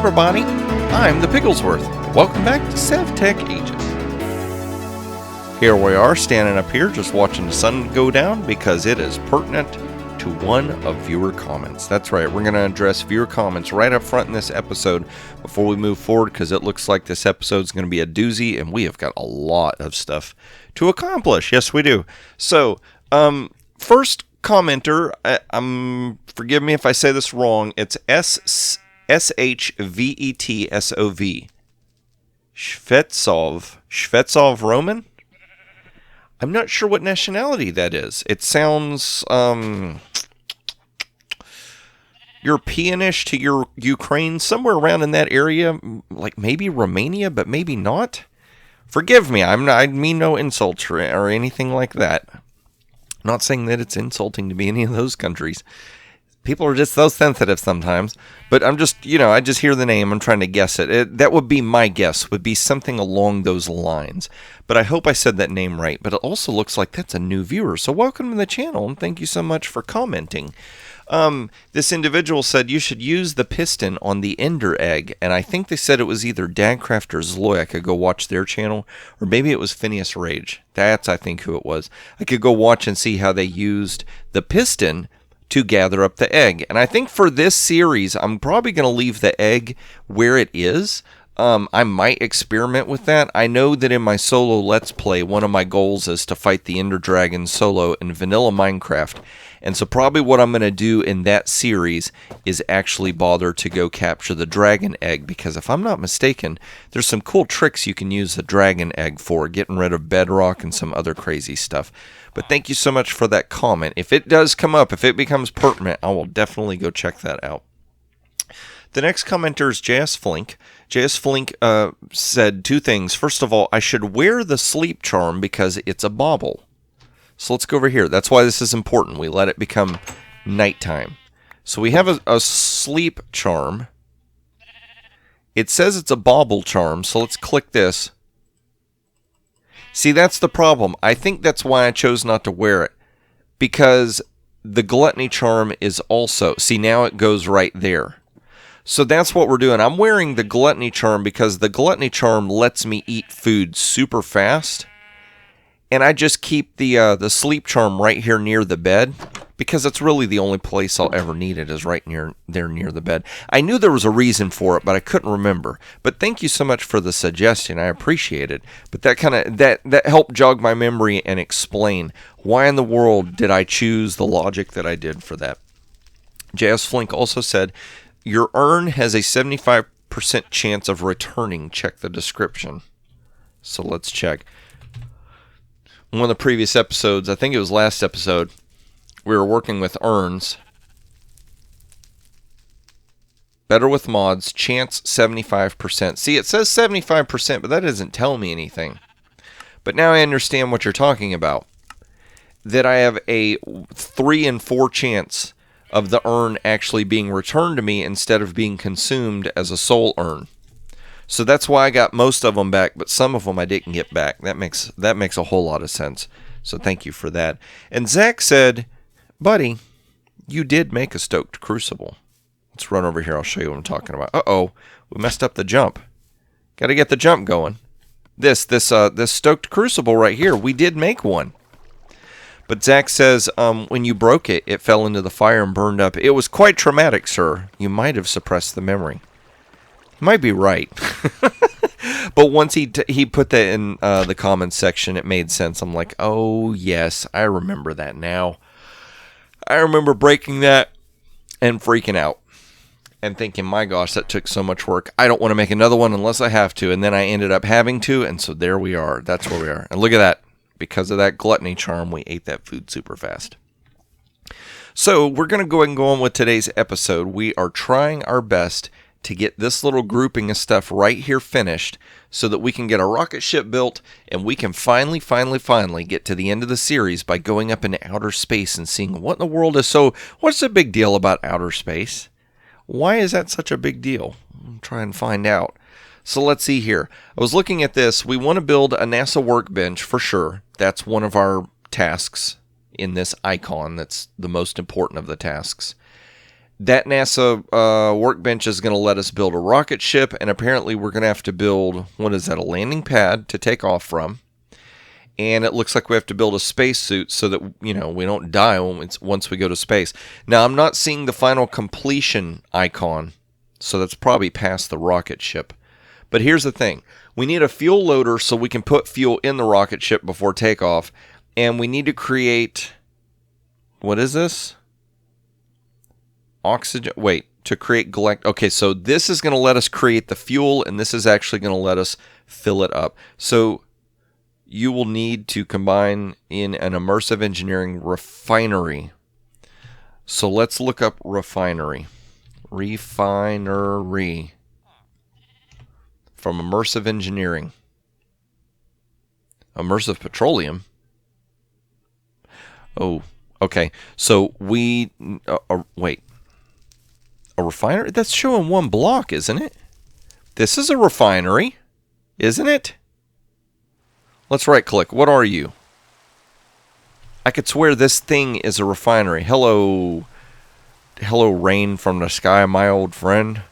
everybody, I'm the Pigglesworth. Welcome back to Sevtech Ages. Here we are, standing up here, just watching the sun go down because it is pertinent to one of viewer comments. That's right, we're going to address viewer comments right up front in this episode before we move forward, because it looks like this episode is going to be a doozy, and we have got a lot of stuff to accomplish. Yes, we do. So, first commenter, forgive me if I say this wrong, it's Shvetsov. Shvetsov Roman? I'm not sure what nationality that is. It sounds Europeanish to Ukraine, somewhere around in that area, like maybe Romania, but maybe not. Forgive me, I mean no insults or anything like that. I'm not saying that it's insulting to be any of those countries. People are just so sensitive sometimes. But I'm just, I just hear the name. I'm trying to guess it. That would be my guess, would be something along those lines. But I hope I said that name right. But it also looks like that's a new viewer. So welcome to the channel, and thank you so much for commenting. This individual said you should use the piston on the ender egg. And I think they said it was either Dagcraft or Zloy. I could go watch their channel. Or maybe it was Phineas Rage. That's, I think, who it was. I could go watch and see how they used the piston to gather up the egg. And I think for this series, I'm probably going to leave the egg where it is. I might experiment with that. I know that in my solo Let's Play, one of my goals is to fight the Ender Dragon solo in vanilla Minecraft. And so probably what I'm going to do in that series is actually bother to go capture the dragon egg, because if I'm not mistaken, there's some cool tricks you can use the dragon egg for, getting rid of bedrock and some other crazy stuff. But thank you so much for that comment. If it does come up, if it becomes pertinent, I will definitely go check that out. The next commenter is JS Flink. JS Flink said two things. First of all, I should wear the sleep charm because it's a bauble. So let's go over here. That's why this is important. We let it become nighttime. So we have a sleep charm. It says it's a bauble charm, so let's click this. See, that's the problem. I think that's why I chose not to wear it. Because the gluttony charm is also... See, now it goes right there. So that's what we're doing. I'm wearing the gluttony charm because the gluttony charm lets me eat food super fast. And I just keep the sleep charm right here near the bed, because it's really the only place I'll ever need it, is right near the bed. I knew there was a reason for it, but I couldn't remember. But thank you so much for the suggestion. I appreciate it. But that helped jog my memory and explain why in the world did I choose the logic that I did for that. JS Flink also said, your urn has a 75% chance of returning. Check the description. So let's check. One of the previous episodes, I think it was last episode, we were working with urns. Better with mods, chance 75%. See, it says 75%, but that doesn't tell me anything. But now I understand what you're talking about. That I have a 3 in 4 chance of the urn actually being returned to me instead of being consumed as a soul urn. So that's why I got most of them back, but some of them I didn't get back. That makes a whole lot of sense. So thank you for that. And Zach said, buddy, you did make a stoked crucible. Let's run over here. I'll show you what I'm talking about. Uh-oh, we messed up the jump. Got to get the jump going. This stoked crucible right here, we did make one. But Zach says, when you broke it, it fell into the fire and burned up. It was quite traumatic, sir. You might have suppressed the memory. Might be right. But once he put that in the comments section, it made sense. I'm like, oh, yes, I remember that now. I remember breaking that and freaking out and thinking, my gosh, that took so much work. I don't want to make another one unless I have to. And then I ended up having to, and so there we are. That's where we are. And look at that. Because of that gluttony charm, we ate that food super fast. So we're going to go ahead and go on with today's episode. We are trying our best to get this little grouping of stuff right here finished so that we can get a rocket ship built and we can finally get to the end of the series by going up into outer space and seeing what in the world is what's the big deal about outer space? Why is that such a big deal? I'll try and find out. So let's see here. I was looking at this. We want to build a NASA workbench for sure. That's one of our tasks in this icon. That's the most important of the tasks. That NASA workbench is going to let us build a rocket ship, and apparently we're going to have to build, what is that, a landing pad to take off from. And it looks like we have to build a spacesuit so that, we don't die once we go to space. Now, I'm not seeing the final completion icon, so that's probably past the rocket ship. But here's the thing. We need a fuel loader so we can put fuel in the rocket ship before takeoff. And we need to create, what is this? Oxygen, to create okay, so this is going to let us create the fuel, and this is actually going to let us fill it up. So you will need to combine in an immersive engineering refinery. So let's look up refinery. Refinery. From immersive engineering. Immersive petroleum. Oh, okay. So we, wait. A refinery? That's showing one block, isn't it? This is a refinery, isn't it? Let's right click. What are you? I could swear this thing is a refinery. Hello. Hello, rain from the sky, my old friend.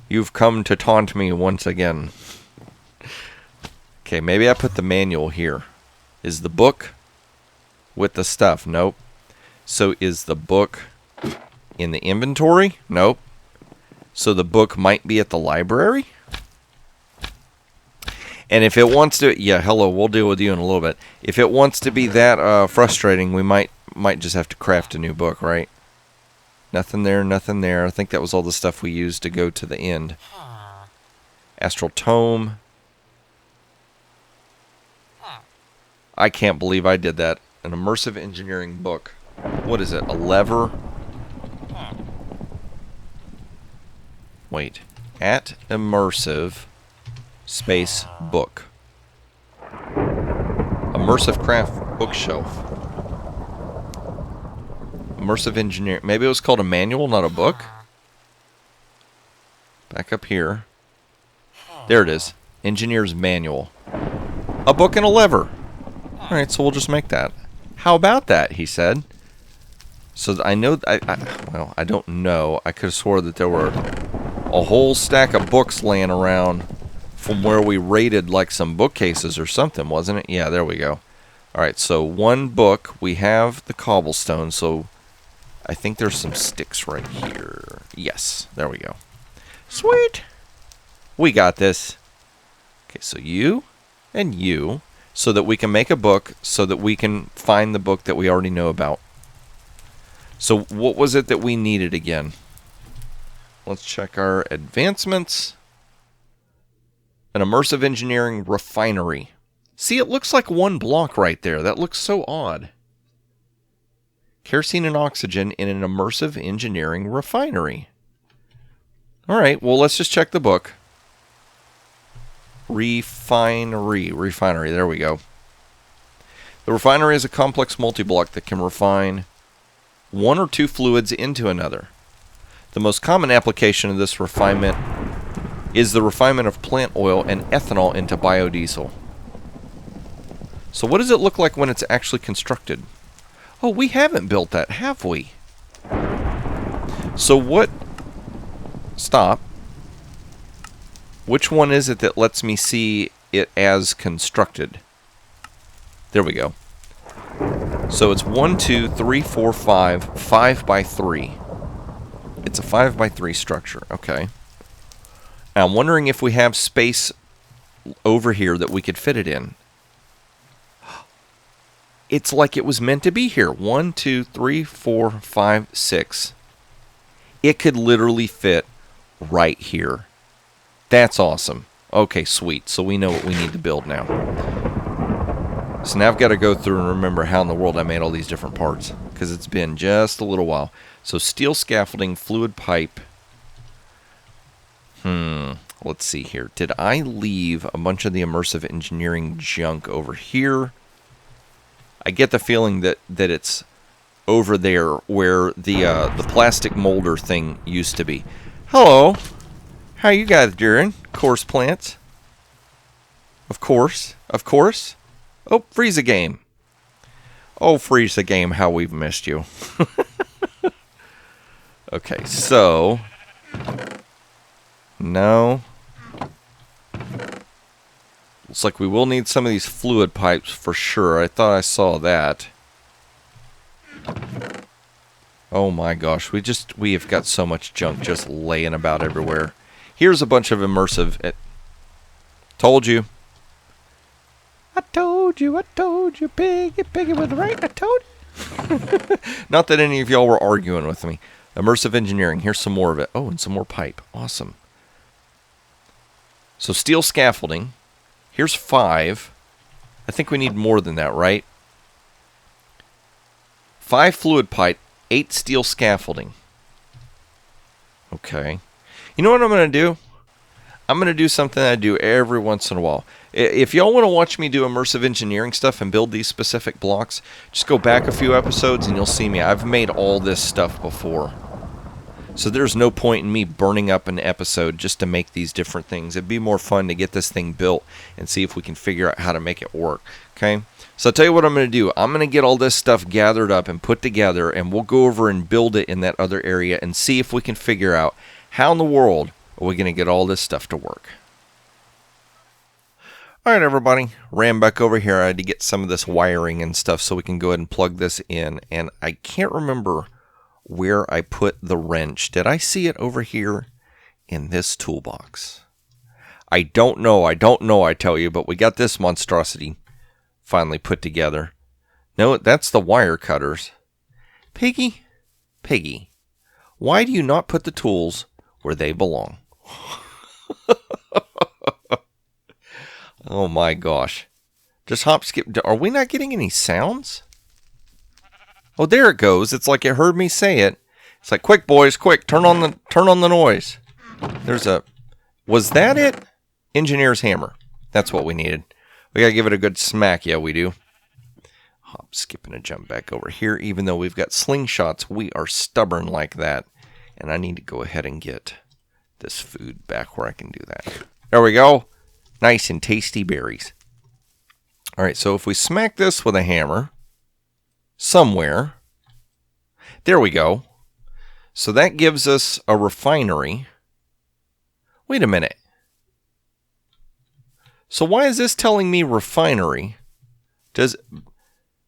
You've come to taunt me once again. Okay, maybe I put the manual here. Is the book with the stuff? Nope. So is the book in the inventory? Nope. So the book might be at the library? And if it wants to, yeah, hello, we'll deal with you in a little bit. If it wants to be that frustrating, we might just have to craft a new book, right? Nothing there, nothing there. I think that was all the stuff we used to go to the end. Astral Tome. I can't believe I did that. An immersive engineering book. What is it? A lever? Wait. At immersive space book. Immersive craft bookshelf. Immersive engineer. Maybe it was called a manual, not a book. Back up here. There it is. Engineer's manual. A book and a lever. Alright, so we'll just make that. How about that, he said. So I know, well, I don't know. I could have swore that there were a whole stack of books laying around from where we raided like some bookcases or something, wasn't it? Yeah, there we go. Alright, so one book. We have the cobblestone, so I think there's some sticks right here. Yes, there we go. Sweet! We got this. Okay, so you and you, so that we can make a book, so that we can find the book that we already know about. So what was it that we needed again? Let's check our advancements. An immersive engineering refinery. See, it looks like one block right there. That looks so odd. Kerosene and oxygen in an immersive engineering refinery. Alright, well, let's just check the book. Refinery, there we go. The refinery is a complex multi-block that can refine one or two fluids into another. The most common application of this refinement is the refinement of plant oil and ethanol into biodiesel. So what does it look like when it's actually constructed? Oh, we haven't built that, have we? So what... Stop. Which one is it that lets me see it as constructed? There we go. So it's 1, 2, 3, 4, 5, 5 by 3. It's a 5 by 3 structure. Okay. Now I'm wondering if we have space over here that we could fit it in. It's like it was meant to be here. 1, 2, 3, 4, 5, 6. It could literally fit right here. That's awesome. Okay, sweet. So we know what we need to build now. So now I've got to go through and remember how in the world I made all these different parts, because it's been just a little while. So steel scaffolding, fluid pipe. Let's see here. Did I leave a bunch of the immersive engineering junk over here? I get the feeling that it's over there where the plastic molder thing used to be. Hello. How you guys doing? Course plants. Of course. Of course. Oh, freeze a game. Oh, freeze the game, how we've missed you. Okay, so... No. Looks like we will need some of these fluid pipes for sure. I thought I saw that. Oh my gosh, we have got so much junk just laying about everywhere. Here's a bunch of immersive... Told you. I told you, piggy, piggy with the right, I told you. Not that any of y'all were arguing with me. Immersive engineering, here's some more of it. Oh, and some more pipe, awesome. So steel scaffolding, here's 5. I think we need more than that, right? 5 fluid pipe, 8 steel scaffolding. Okay. You know what I'm going to do? I'm going to do something I do every once in a while. If y'all want to watch me do immersive engineering stuff and build these specific blocks, just go back a few episodes and you'll see me. I've made all this stuff before. So there's no point in me burning up an episode just to make these different things. It'd be more fun to get this thing built and see if we can figure out how to make it work. Okay? So I'll tell you what I'm going to do. I'm going to get all this stuff gathered up and put together, and we'll go over and build it in that other area and see if we can figure out how in the world are we going to get all this stuff to work. Alright everybody, ran back over here. I had to get some of this wiring and stuff so we can go ahead and plug this in. And I can't remember where I put the wrench. Did I see it over here in this toolbox? I don't know, I tell you, but we got this monstrosity finally put together. No, that's the wire cutters. Piggy, why do you not put the tools where they belong? Oh my gosh. Just hop, skip. Are we not getting any sounds? Oh, there it goes. It's like it heard me say it. It's like, quick boys, quick, turn on the noise. There's a... Was that it? Engineer's hammer. That's what we needed. We gotta give it a good smack. Yeah, we do. Hop, skip, and a jump back over here. Even though we've got slingshots, we are stubborn like that. And I need to go ahead and get this food back where I can do that. There we go. Nice and tasty berries. Alright, so if we smack this with a hammer somewhere, there we go. So that gives us a refinery. Wait a minute. So why is this telling me refinery?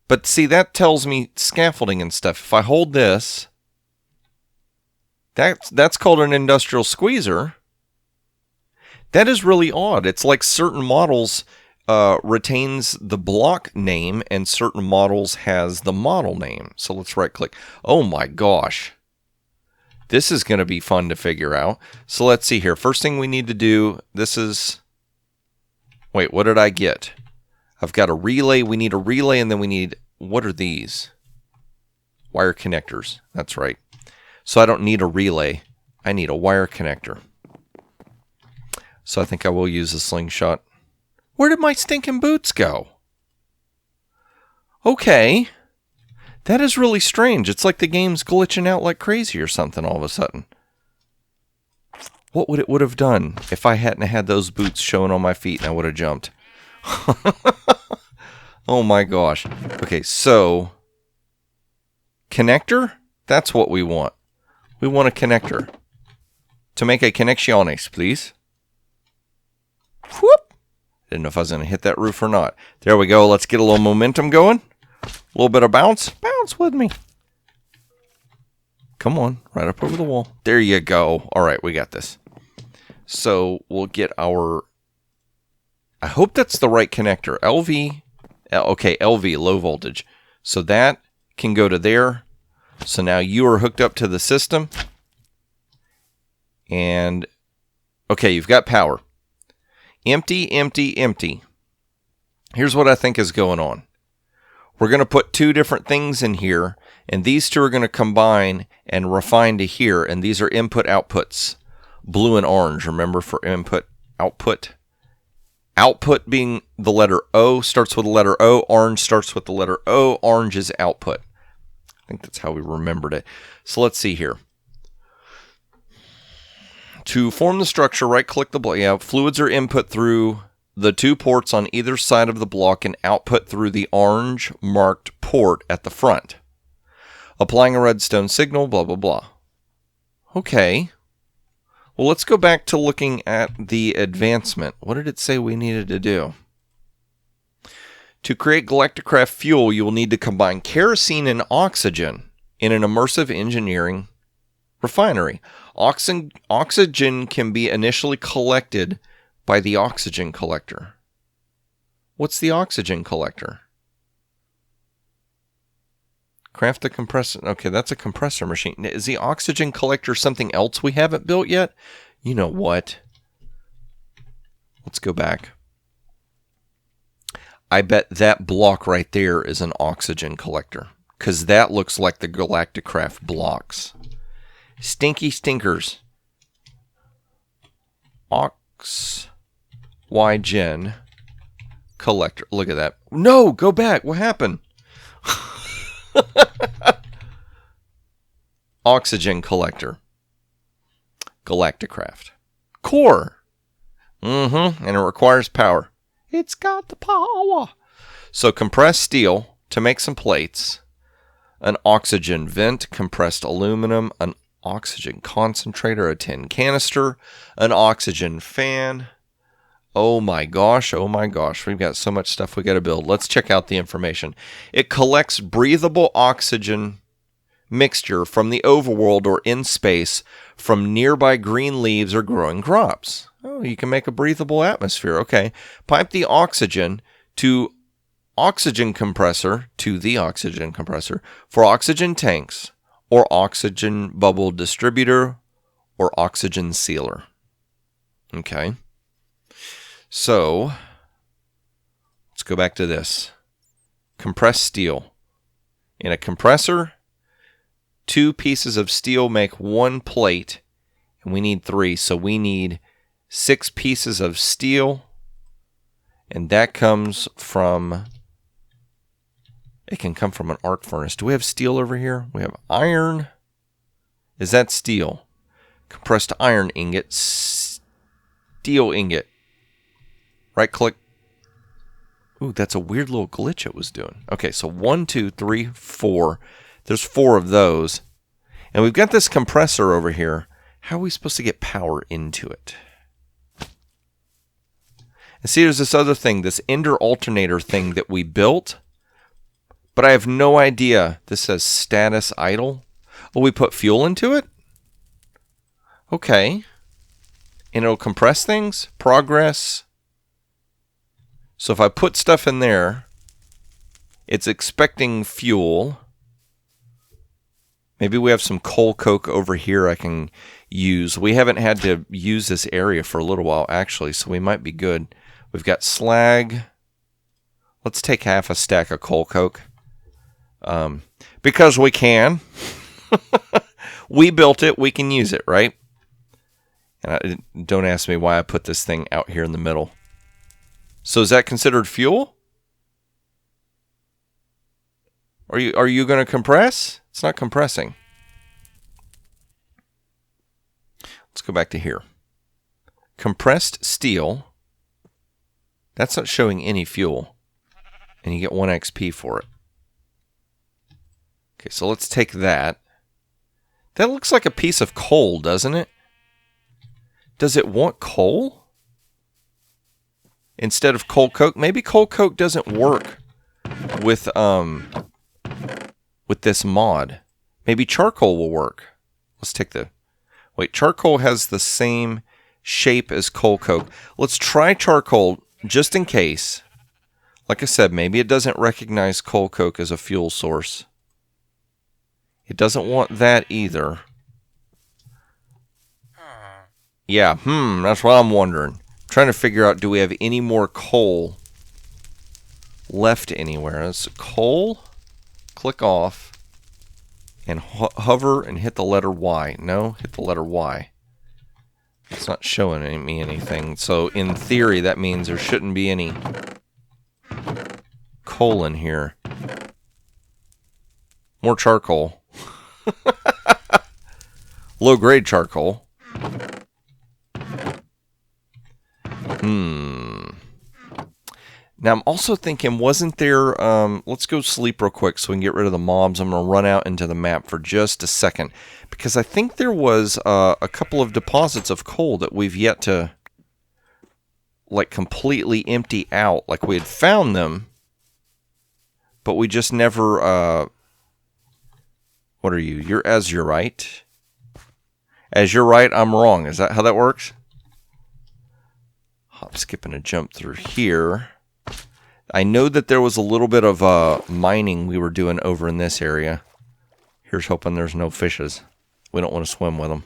But see, that tells me scaffolding and stuff. If I hold this, that's called an industrial squeezer. That is really odd. It's like certain models retains the block name and certain models has the model name. So let's right click. Oh my gosh. This is going to be fun to figure out. So let's see here. First thing we need to do, this is... Wait, what did I get? I've got a relay. We need a relay and then we need... What are these? Wire connectors. That's right. So I don't need a relay. I need a wire connector. So I think I will use a slingshot. Where did my stinking boots go? Okay. That is really strange. It's like the game's glitching out like crazy or something all of a sudden. What would it would have done if I hadn't had those boots showing on my feet and I would have jumped? Oh my gosh. Okay, so... Connector? That's what we want. We want a connector. To make a connecciones, please. Whoop! Didn't know if I was going to hit that roof or not. There we go. Let's get a little momentum going. A little bit of bounce. Bounce with me. Come on. Right up over the wall. There you go. All right, we got this. So we'll get our... I hope that's the right connector. LV. Okay, LV, low voltage. So that can go to there. So now you are hooked up to the system. And... Okay, you've got power. Empty, empty, empty. Here's what I think is going on. We're going to put 2 different things in here, and these 2 are going to combine and refine to here, and these are input outputs. Blue and orange, remember, for input, output. Output being the letter O, starts with the letter O. Orange starts with the letter O. Orange is output. I think that's how we remembered it. So let's see here. To form the structure, right-click the block. Yeah, fluids are input through the 2 ports on either side of the block and output through the orange marked port at the front. Applying a redstone signal, blah, blah, blah. Okay. Well, let's go back to looking at the advancement. What did it say we needed to do? To create Galacticraft fuel, you will need to combine kerosene and oxygen in an immersive engineering refinery. Oxygen can be initially collected by the oxygen collector. What's the oxygen collector? Craft the compressor. Okay, that's a compressor machine. Is the oxygen collector something else we haven't built yet? You know what? Let's go back. I bet that block right there is an oxygen collector, because that looks like the Galacticraft blocks. Stinky stinkers. Oxygen collector. Look at that. No, go back. What happened? Oxygen collector. Galacticraft. Core. And it requires power. It's got the power. So compressed steel to make some plates. An oxygen vent, compressed aluminum, an oxygen concentrator, a tin canister, an oxygen fan. Oh my gosh, we've got so much stuff we got to build. Let's check out the information. It collects breathable oxygen mixture from the overworld or in space from nearby green leaves or growing crops. Oh, you can make a breathable atmosphere. Okay. Pipe the oxygen to the oxygen compressor for oxygen tanks or oxygen bubble distributor or oxygen sealer. Okay. So, let's go back to this. Compressed steel. In a compressor, 2 pieces of steel make 1 plate, and we need 3, so we need 6 pieces of steel, and that comes from, it can come from an arc furnace. Do we have steel over here? We have iron. Is that steel? Compressed iron ingot, steel ingot. Right click. Ooh, that's a weird little glitch it was doing. Okay, so 1, 2, 3, 4. There's 4 of those. And we've got this compressor over here. How are we supposed to get power into it? And see, there's this other thing, this ender alternator thing that we built. But I have no idea. This says status idle. Oh, we put fuel into it? Okay. And it'll compress things? Progress. So if I put stuff in there, it's expecting fuel. Maybe we have some coal coke over here I can use. We haven't had to use this area for a little while, actually, so we might be good. We've got slag. Let's take half a stack of coal coke. Because we can. We built it. We can use it, right? And don't ask me why I put this thing out here in the middle. So is that considered fuel? Are you going to compress? It's not compressing. Let's go back to here. Compressed steel. That's not showing any fuel. And you get 1 XP for it. Okay, so let's take that. That looks like a piece of coal, doesn't it? Does it want coal? Instead of coal coke? Maybe coal coke doesn't work with this mod. Maybe charcoal will work. Let's take the... Wait, charcoal has the same shape as coal coke. Let's try charcoal just in case. Like I said, maybe it doesn't recognize coal coke as a fuel source. It doesn't want that either. Yeah, that's what I'm wondering. Trying to figure out, do we have any more coal left anywhere? That's coal. Click off. And hover and hit the letter Y. No, hit the letter Y. It's not showing me anything. So in theory, that means there shouldn't be any coal in here. More charcoal. Low-grade charcoal. Now, I'm also thinking, wasn't there... let's go sleep real quick so we can get rid of the mobs. I'm going to run out into the map for just a second. Because I think there was a couple of deposits of coal that we've yet to, like, completely empty out. Like, we had found them, but we just never... what are you? You're Azurite. Azurite, I'm wrong. Is that how that works? Hop, skip, and a jump through here. I know that there was a little bit of mining we were doing over in this area. Here's hoping there's no fishes. We don't want to swim with them.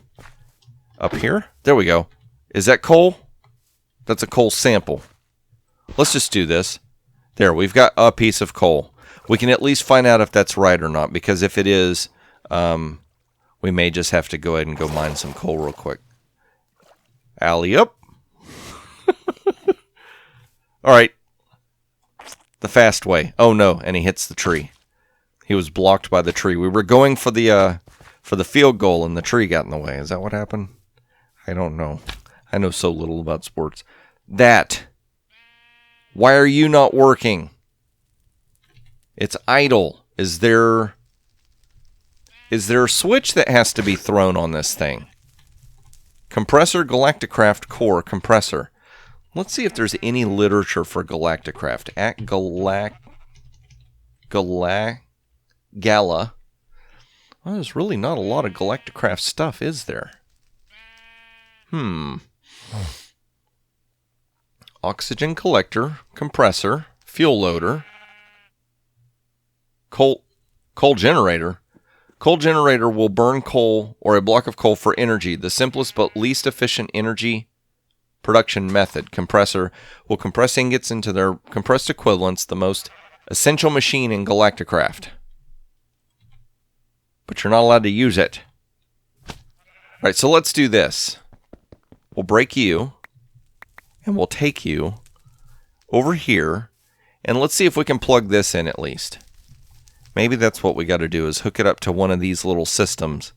Up here? There we go. Is that coal? That's a coal sample. Let's just do this. There, we've got a piece of coal. We can at least find out if that's right or not, because if it is, we may just have to go ahead and go mine some coal real quick. Alley up. All right. The fast way. Oh no, and he hits the tree. He was blocked by the tree. We were going for the field goal and the tree got in the way. Is that what happened? I don't know. I know so little about sports. That. Why are you not working? It's idle. Is there a switch that has to be thrown on this thing? Compressor Galacticraft Core Compressor. Let's see if there's any literature for Galacticraft. At Gala. Well, there's really not a lot of Galacticraft stuff, is there? Oxygen collector, compressor, fuel loader, coal generator. Coal generator will burn coal or a block of coal for energy. The simplest but least efficient energy production method. Compressor will compress ingots into their compressed equivalents, the most essential machine in Galacticraft. But you're not allowed to use it. Alright, so let's do this. We'll break you, and we'll take you over here, and let's see if we can plug this in at least. Maybe that's what we got to do, is hook it up to one of these little systems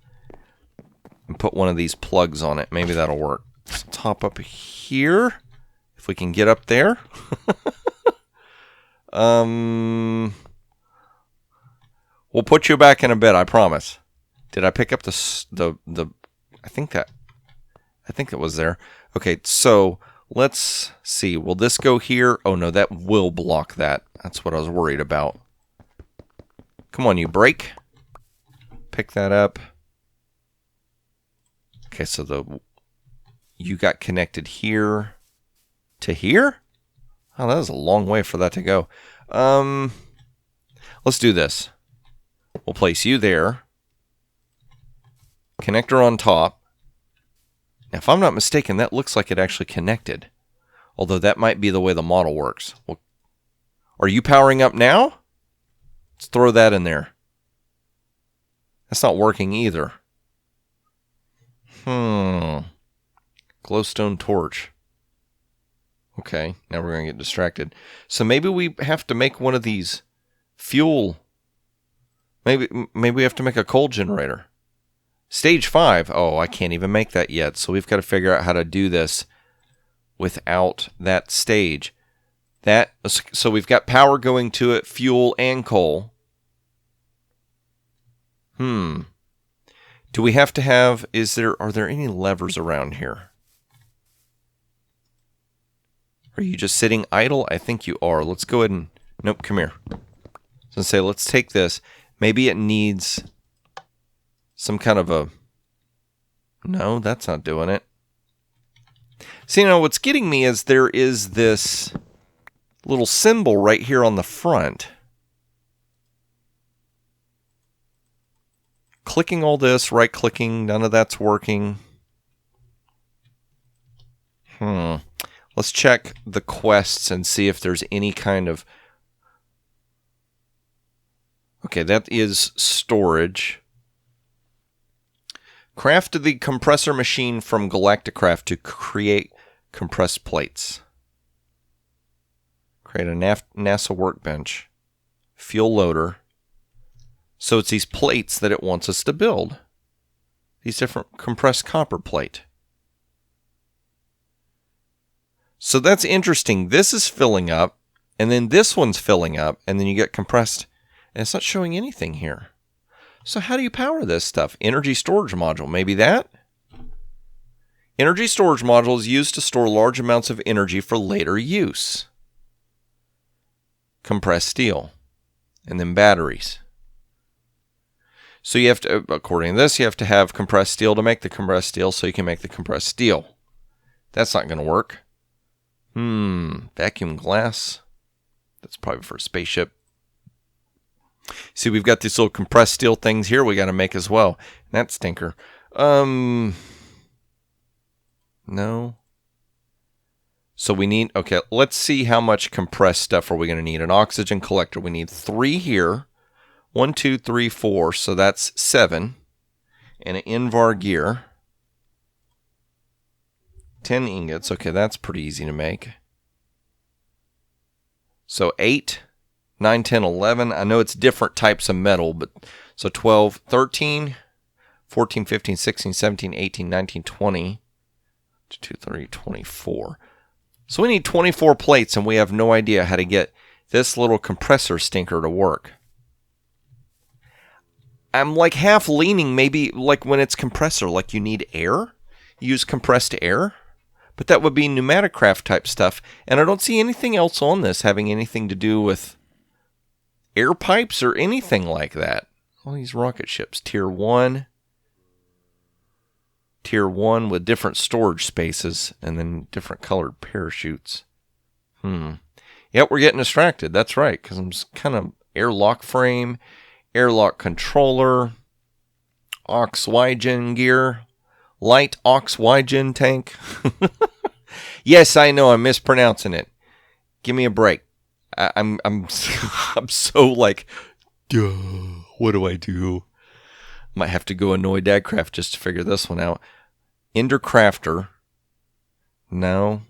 and put one of these plugs on it. Maybe that'll work. Let's hop up here, if we can get up there. We'll put you back in a bit, I promise. Did I pick up the I think it was there. Okay, so let's see. Will this go here? Oh no, that will block that. That's what I was worried about. Come on, you break. Pick that up. Okay, so you got connected here to here? Oh, that was a long way for that to go. Let's do this. We'll place you there. Connector on top. Now, if I'm not mistaken, that looks like it actually connected. Although that might be the way the model works. Well, are you powering up now? Let's throw that in there. That's not working either. Glowstone torch. Okay, now we're going to get distracted. So maybe we have to make one of these fuel. Maybe we have to make a coal generator. Stage 5. Oh, I can't even make that yet. So we've got to figure out how to do this without that stage. So we've got power going to it, fuel and coal. Do we have to have, are there any levers around here? Are you just sitting idle? I think you are. Let's go ahead and, nope, come here. So say, let's take this. Maybe it needs some kind of a, no, that's not doing it. See, now what's getting me is there is this little symbol right here on the front. Clicking all this, right-clicking, none of that's working. Let's check the quests and see if there's any kind of... Okay, that is storage. Craft the compressor machine from Galacticraft to create compressed plates. Create a NASA workbench. Fuel loader. So it's these plates that it wants us to build. These different compressed copper plate. So that's interesting. This is filling up. And then this one's filling up, and then you get compressed, and it's not showing anything here. So how do you power this stuff? Energy storage module, maybe that? Energy storage module is used to store large amounts of energy for later use. Compressed steel. And then batteries. So you have to, according to this, you have to have compressed steel to make the compressed steel so you can make the compressed steel. That's not going to work. Vacuum glass. That's probably for a spaceship. See, we've got these little compressed steel things here we got to make as well. That stinker. No. So we need, okay, let's see how much compressed stuff are we going to need. An oxygen collector. We need 3 here. 1, 2, 3, 4. So that's 7. And an Invar gear. 10 ingots. Okay, that's pretty easy to make. So 8, 9, 10, 11. I know it's different types of metal, but so 12, 13, 14, 15, 16, 17, 18, 19, 20. 2, 3, 24. So we need 24 plates, and we have no idea how to get this little compressor stinker to work. I'm like half leaning maybe like when it's compressor, like you need air. Use compressed air. But that would be pneumatic craft type stuff. And I don't see anything else on this having anything to do with air pipes or anything like that. All these rocket ships. Tier 1. Tier 1 with different storage spaces and then different colored parachutes. Yep, we're getting distracted. That's right, because I'm kind of airlock frame, airlock controller, oxygen gear, light oxygen tank. Yes, I know I'm mispronouncing it. Give me a break. I'm so like, duh, what do I do? Might have to go annoy Dadcraft just to figure this one out. Ender Crafter. No.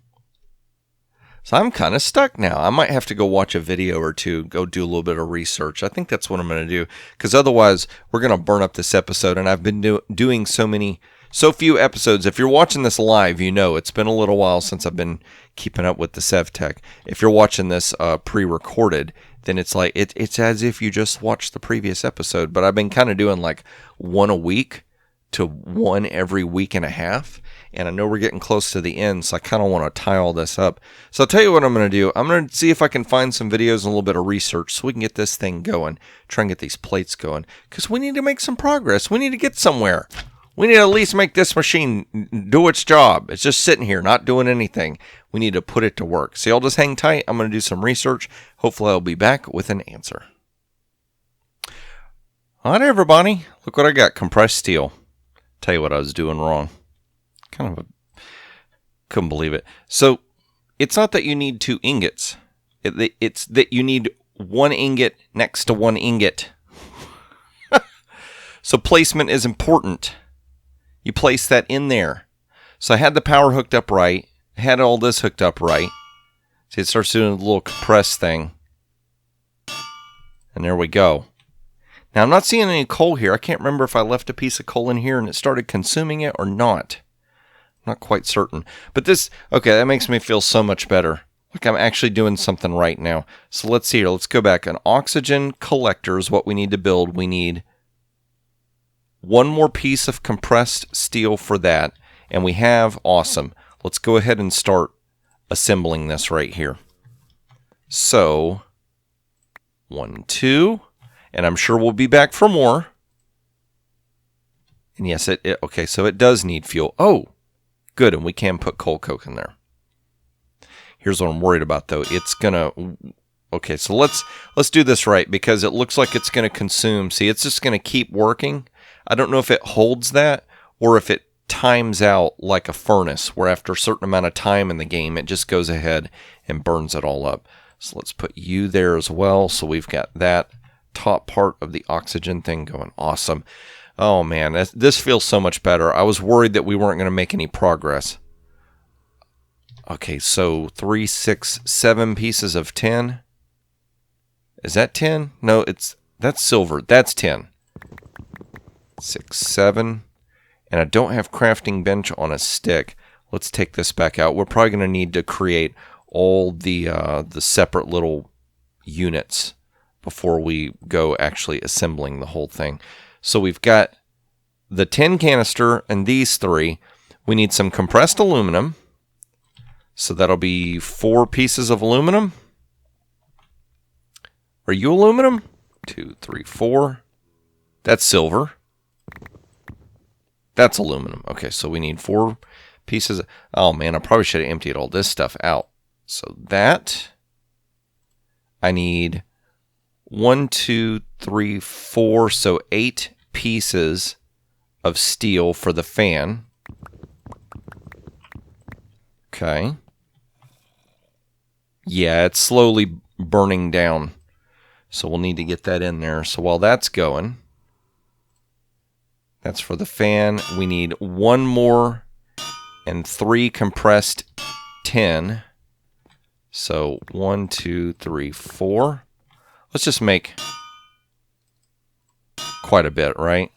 So I'm kind of stuck now. I might have to go watch a video or two, go do a little bit of research. I think that's what I'm going to do. Because otherwise, we're going to burn up this episode. And I've been doing so few episodes. If you're watching this live, you know it's been a little while since I've been keeping up with the Sevtech. If you're watching this pre-recorded, then it's like it's as if you just watched the previous episode. But I've been kind of doing like one a week to one every week and a half. And I know we're getting close to the end, so I kind of want to tie all this up. So I'll tell you what I'm going to do. I'm going to see if I can find some videos and a little bit of research so we can get this thing going. Try and get these plates going. Because we need to make some progress. We need to get somewhere. We need to at least make this machine do its job. It's just sitting here, not doing anything. We need to put it to work. So y'all just hang tight. I'm going to do some research. Hopefully I'll be back with an answer. All right, everybody. Look what I got. Compressed steel. Tell you what I was doing wrong. Couldn't believe it. So it's not that you need 2 ingots. It's that you need 1 ingot next to 1 ingot. So placement is important. You place that in there. So I had the power hooked up right. I had all this hooked up right. See, it starts doing a little compress thing. And there we go. Now, I'm not seeing any coal here. I can't remember if I left a piece of coal in here and it started consuming it or not. I'm not quite certain. But this, okay, that makes me feel so much better. Like I'm actually doing something right now. So let's see here. Let's go back. An oxygen collector is what we need to build. We need 1 more piece of compressed steel for that. And we have, awesome. Let's go ahead and start assembling this right here. So, 1, 2. And I'm sure we'll be back for more. And yes, okay, so it does need fuel. Oh, good, and we can put coal coke in there. Here's what I'm worried about, though. It's gonna... Okay, so let's do this right, because it looks like it's gonna consume. See, it's just gonna keep working. I don't know if it holds that, or if it times out like a furnace, where after a certain amount of time in the game, it just goes ahead and burns it all up. So let's put you there as well, so we've got that top part of the oxygen thing going. Awesome. Oh man, this feels so much better. I was worried that we weren't going to make any progress. Okay, so 3, 6, 7 pieces of 10. Is that 10? No, that's silver. That's 10. 6, 7. And I don't have crafting bench on a stick. Let's take this back out. We're probably going to need to create all the separate little units before we go actually assembling the whole thing. So we've got the tin canister and these three. We need some compressed aluminum. So that'll be 4 pieces of aluminum. Are you aluminum? 2, 3, 4. That's silver. That's aluminum. Okay, so we need 4 pieces. Oh man, I probably should have emptied all this stuff out. So that, I need 1, 2, 3, 4, so 8 pieces of steel for the fan. Okay. Yeah, it's slowly burning down. So we'll need to get that in there. So while that's going, that's for the fan. We need 1 more and 3 compressed tin. So 1, 2, 3, 4. Let's just make quite a bit, right?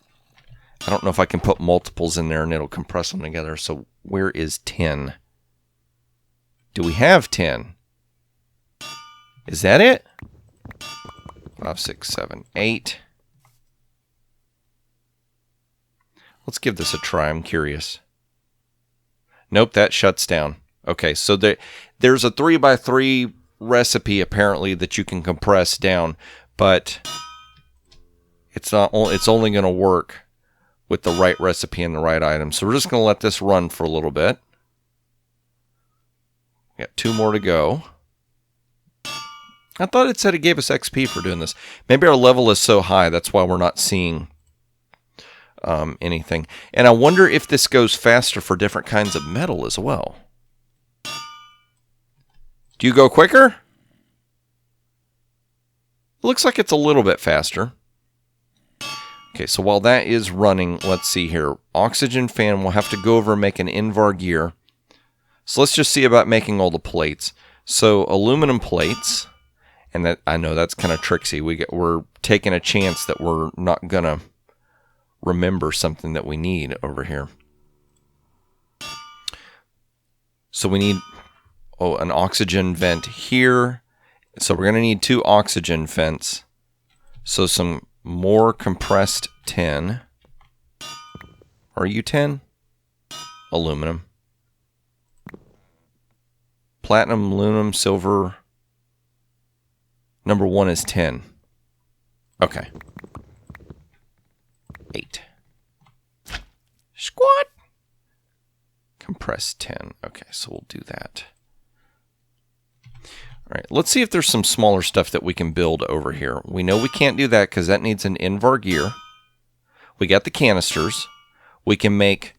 I don't know if I can put multiples in there and it'll compress them together. So where is 10? Do we have 10? Is that it? 5, 6, 7, 8. Let's give this a try. I'm curious. Nope, that shuts down. Okay, so there's a 3x3 recipe apparently that you can compress down, but it's only going to work with the right recipe and the right items. So we're just going to let this run for a little bit. Got 2 more to go. I thought it said it gave us XP for doing this. Maybe our level is so high, that's why we're not seeing anything. And I wonder if this goes faster for different kinds of metal as well. Do you go quicker? It looks like it's a little bit faster. Okay, so while that is running, let's see here. Oxygen fan, we'll have to go over and make an Invar gear. So let's just see about making all the plates. So aluminum plates, and that I know that's kind of tricksy. We're taking a chance that we're not gonna remember something that we need over here. So we need an oxygen vent here. So we're gonna need 2 oxygen vents. So some more compressed tin. Are you tin? Aluminum. Platinum, aluminum, silver. Number 1 is 10. Okay. 8. Squat. Compressed 10. Okay, so we'll do that. All right, let's see if there's some smaller stuff that we can build over here. We know we can't do that because that needs an Invar gear. We got the canisters. We can make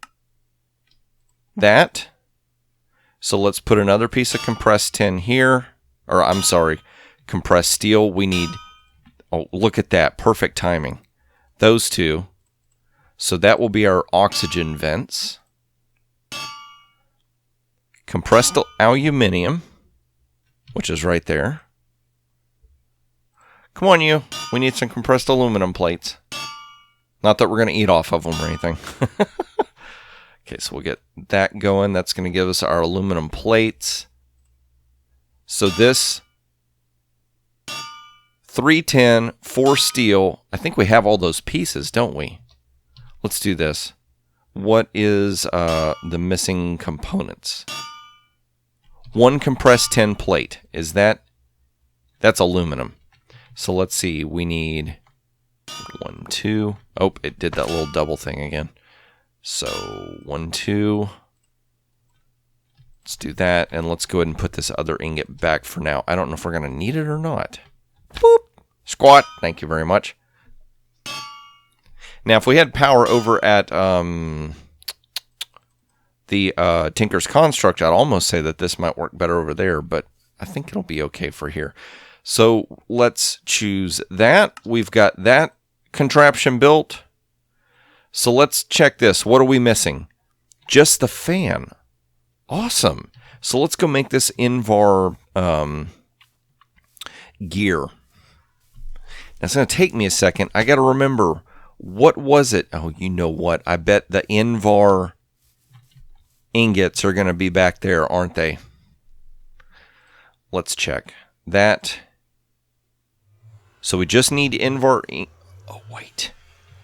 that. So let's put another piece of compressed tin here. Or I'm sorry, compressed steel. We need, oh, look at that. Perfect timing. Those 2. So that will be our oxygen vents. Compressed aluminum, which is right there. Come on, you. We need some compressed aluminum plates. Not that we're going to eat off of them or anything. Okay, so we'll get that going. That's going to give us our aluminum plates. So this 3 tin, 4 steel. I think we have all those pieces, don't we? Let's do this. What is the missing components? 1 compressed tin plate. Is that's aluminum. So let's see. We need 1, 2. Oh, it did that little double thing again. So 1, 2. Let's do that, and let's go ahead and put this other ingot back for now. I don't know if we're going to need it or not. Boop. Squat. Thank you very much. Now, if we had power over at the Tinker's Construct, I'd almost say that this might work better over there, but I think it'll be okay for here. So let's choose that. We've got that contraption built. So let's check this. What are we missing? Just the fan. Awesome. So let's go make this Invar gear. Now it's going to take me a second. I got to remember, what was it? Oh, you know what? I bet the Invar ingots are going to be back there, aren't they? let's check. That. So we just need Invar. Oh, wait.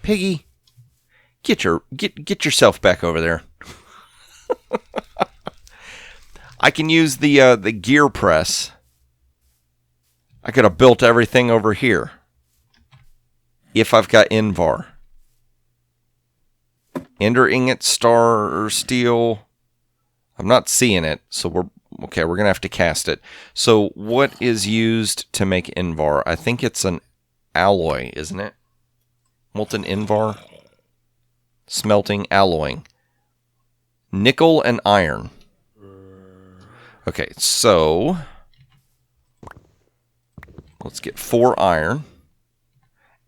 Piggy, get yourself back over there. I can use the gear press. I could have built everything over here if I've got Invar. Ender ingot, star, or steel. I'm not seeing it, so we're gonna have to cast it. So what is used to make Invar? I think it's an alloy, isn't it? Molten Invar, smelting, alloying, nickel and iron. Okay, so let's get 4 iron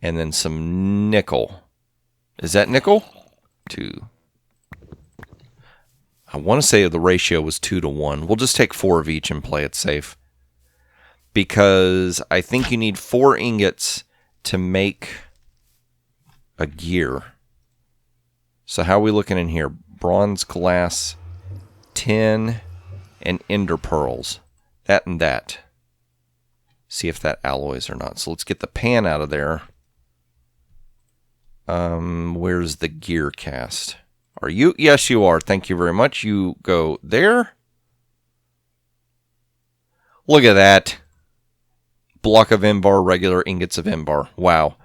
and then some nickel. Is that nickel? 2. I want to say the ratio was 2 to 1. We'll just take 4 of each and play it safe. Because I think you need 4 ingots to make a gear. So how are we looking in here? Bronze, glass, tin, and ender pearls. That and that. See if that alloys or not. So let's get the pan out of there. Where's the gear cast? Are you? Yes, you are. Thank you very much. You go there. Look at that. Block of Invar, regular ingots of Invar. Wow.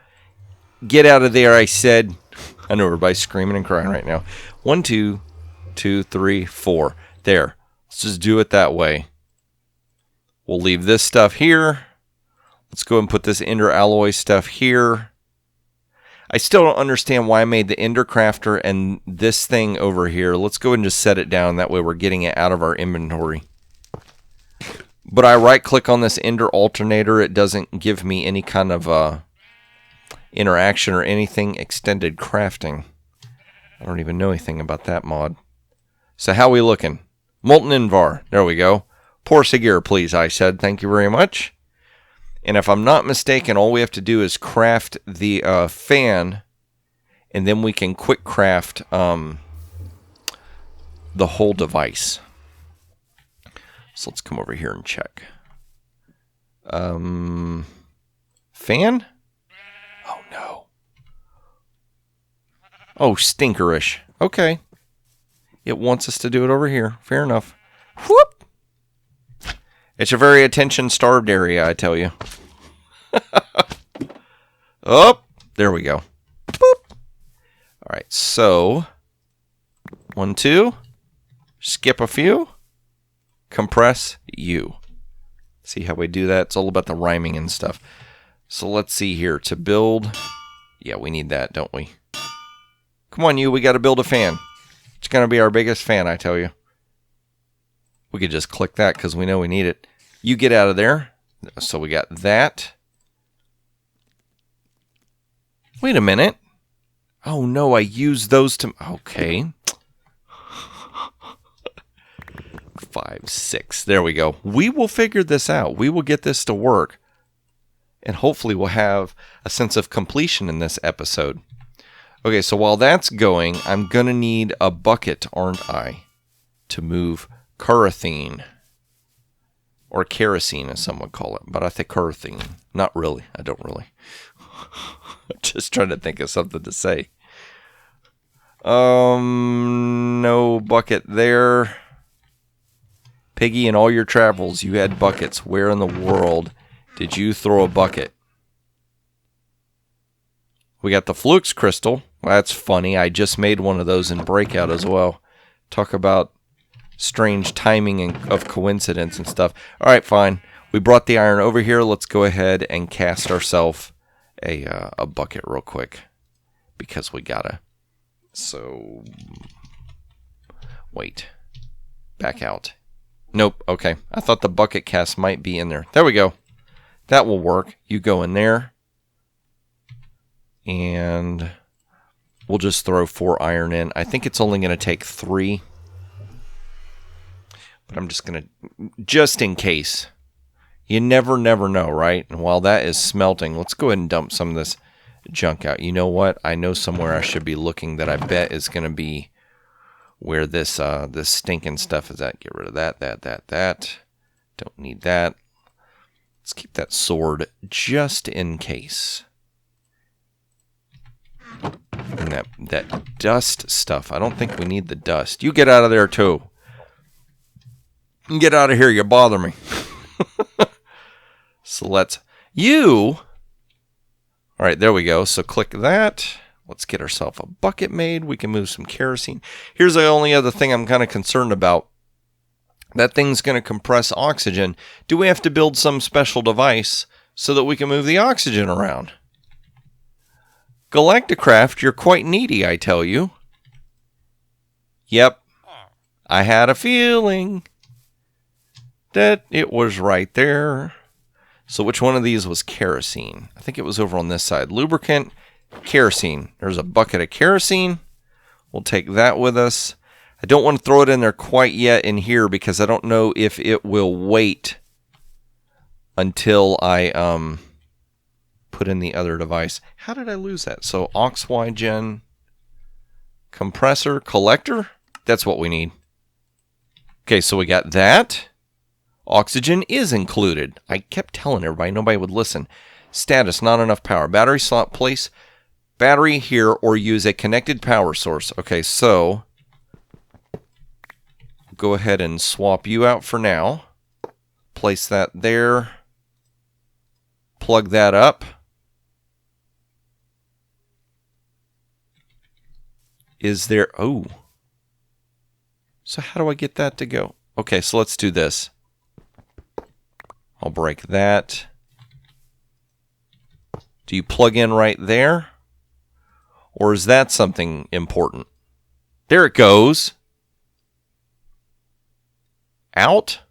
Get out of there, I said. I know everybody's screaming and crying right now. 1, 2, 2, 3, 4. There. Let's just do it that way. We'll leave this stuff here. Let's go and put this Ender alloy stuff here. I still don't understand why I made the Ender Crafter and this thing over here. Let's go and just set it down. That way we're getting it out of our inventory. But I right-click on this Ender Alternator. It doesn't give me any kind of interaction or anything. Extended crafting. I don't even know anything about that mod. So how are we looking? Molten Invar. There we go. Pour Sigir, please, I said. Thank you very much. And if I'm not mistaken, all we have to do is craft the fan, and then we can quick craft the whole device. So let's come over here and check. Fan? Oh, no. Oh, stinkerish. Okay. It wants us to do it over here. Fair enough. Whoop! It's a very attention-starved area, I tell you. Oh, there we go. Boop. All right, so 1, 2. Skip a few. Compress U. See how we do that? It's all about the rhyming and stuff. So let's see here. To build... Yeah, we need that, don't we? Come on, you. We got to build a fan. It's going to be our biggest fan, I tell you. We could just click that because we know we need it. You get out of there. So we got that. Wait a minute. Oh, no, I used those to... Okay. 5, 6. There we go. We will figure this out. We will get this to work. And hopefully we'll have a sense of completion in this episode. Okay, so while that's going, I'm going to need a bucket, aren't I? To move Kerathene. Or kerosene, as some would call it. But I think Kerathene. Not really. I don't really. I'm just trying to think of something to say. No bucket there. Piggy, in all your travels, you had buckets. Where in the world did you throw a bucket? We got the Flux crystal. Well, that's funny. I just made one of those in Breakout as well. Talk about strange timing and of coincidence and stuff. All right, fine. We brought the iron over here. Let's go ahead and cast ourselves a bucket real quick because we gotta. So, wait. Back out. Nope. Okay. I thought the bucket cast might be in there. There we go. That will work. You go in there. And we'll just throw 4 iron in. I think it's only going to take 3. But I'm just going to, just in case. You never know, right? And while that is smelting, let's go ahead and dump some of this junk out. You know what? I know somewhere I should be looking that I bet is going to be where this stinking stuff is at. Get rid of that. Don't need that. Let's keep that sword just in case. And that dust stuff, I don't think we need the dust. You get out of there too. Get out of here, you bother me. So let's... All right, there we go. So click that. Let's get ourselves a bucket made. We can move some kerosene. Here's the only other thing I'm kind of concerned about. That thing's going to compress oxygen. Do we have to build some special device so that we can move the oxygen around? Galacticraft, you're quite needy, I tell you. Yep. I had a feeling that it was right there. So which one of these was kerosene? I think it was over on this side. Lubricant, kerosene. There's a bucket of kerosene. We'll take that with us. I don't want to throw it in there quite yet in here because I don't know if it will wait until I put in the other device. How did I lose that? So oxygen, compressor, collector. That's what we need. Okay, so we got that. Oxygen is included. I kept telling everybody, nobody would listen. Status, not enough power. Battery slot, place battery here or use a connected power source. Okay, so go ahead and swap you out for now. Place that there. Plug that up. Is there... Oh. So how do I get that to go? Okay, so let's do this. I'll break that. Do you plug in right there? Or is that something important? There it goes. Out.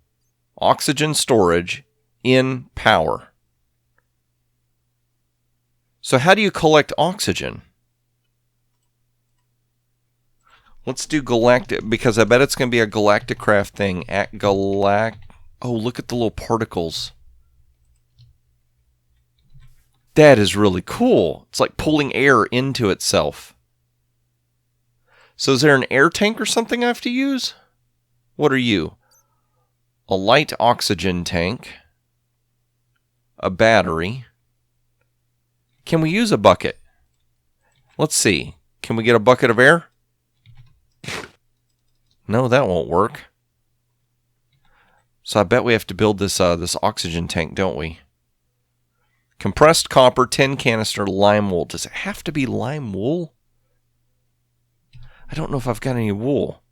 Oxygen storage. In power. So how do you collect oxygen? Let's do galactic, because I bet it's going to be a Galacticraft thing at Oh, look at the little particles. That is really cool. It's like pulling air into itself. So is there an air tank or something I have to use? What are you? A light oxygen tank. A battery. Can we use a bucket? Let's see. Can we get a bucket of air? No, that won't work. So I bet we have to build this this oxygen tank, don't we? Compressed copper, tin canister, lime wool. Does it have to be lime wool? I don't know if I've got any wool.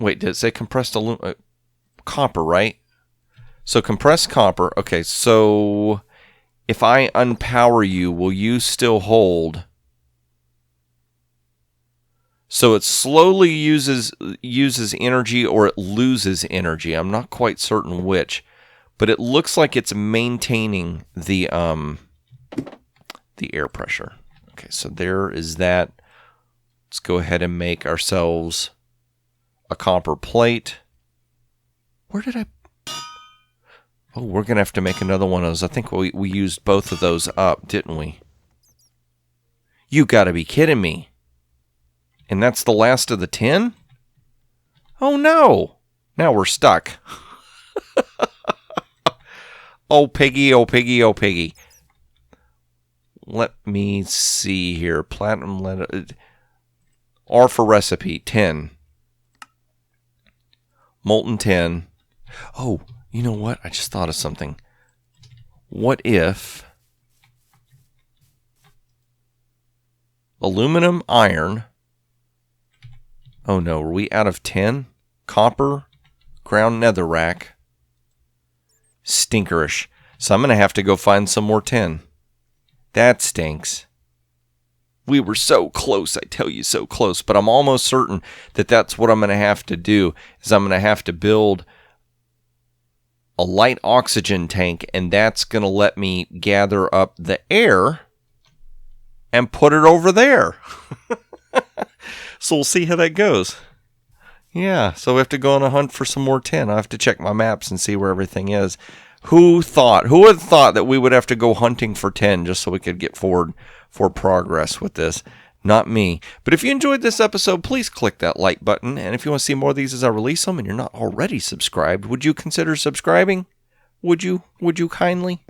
Wait, did it say compressed copper, right? So compressed copper. Okay, so if I unpower you, will you still hold? So it slowly uses energy or it loses energy. I'm not quite certain which, but it looks like it's maintaining the air pressure. Okay, so there is that. Let's go ahead and make ourselves a copper plate. Where did I... Oh, we're going to have to make another one of those. I think we used both of those up, didn't we? You got to be kidding me. And that's the last of the 10? Oh no! Now we're stuck. Oh piggy, oh piggy, oh piggy. Let me see here. Platinum lead. R for recipe, 10. Molten tin. Oh, you know what? I just thought of something. What if aluminum, iron... Oh no, are we out of tin? Copper, ground netherrack, stinkerish. So I'm going to have to go find some more tin. That stinks. We were so close, I tell you, so close. But I'm almost certain that that's what I'm going to have to do, is I'm going to have to build a light oxygen tank, and that's going to let me gather up the air and put it over there. So we'll see how that goes. Yeah, so we have to go on a hunt for some more tin. I have to check my maps and see where everything is. Who would have thought that we would have to go hunting for tin just so we could get forward for progress with this? Not me. But if you enjoyed this episode, please click that like button. And if you want to see more of these as I release them and you're not already subscribed, would you consider subscribing? Would you kindly?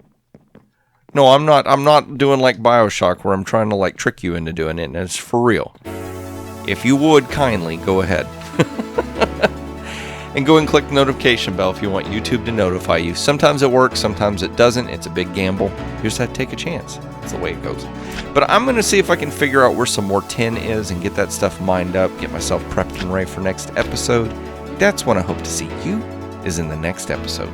No, I'm not doing like BioShock where I'm trying to like trick you into doing it, and it's for real. If you would kindly go ahead. And go and click the notification bell if you want YouTube to notify you. Sometimes it works, sometimes it doesn't. It's a big gamble. You just have to take a chance. That's the way it goes. But I'm going to see if I can figure out where some more tin is and get that stuff mined up, get myself prepped and ready for next episode. That's when I hope to see you, is in the next episode.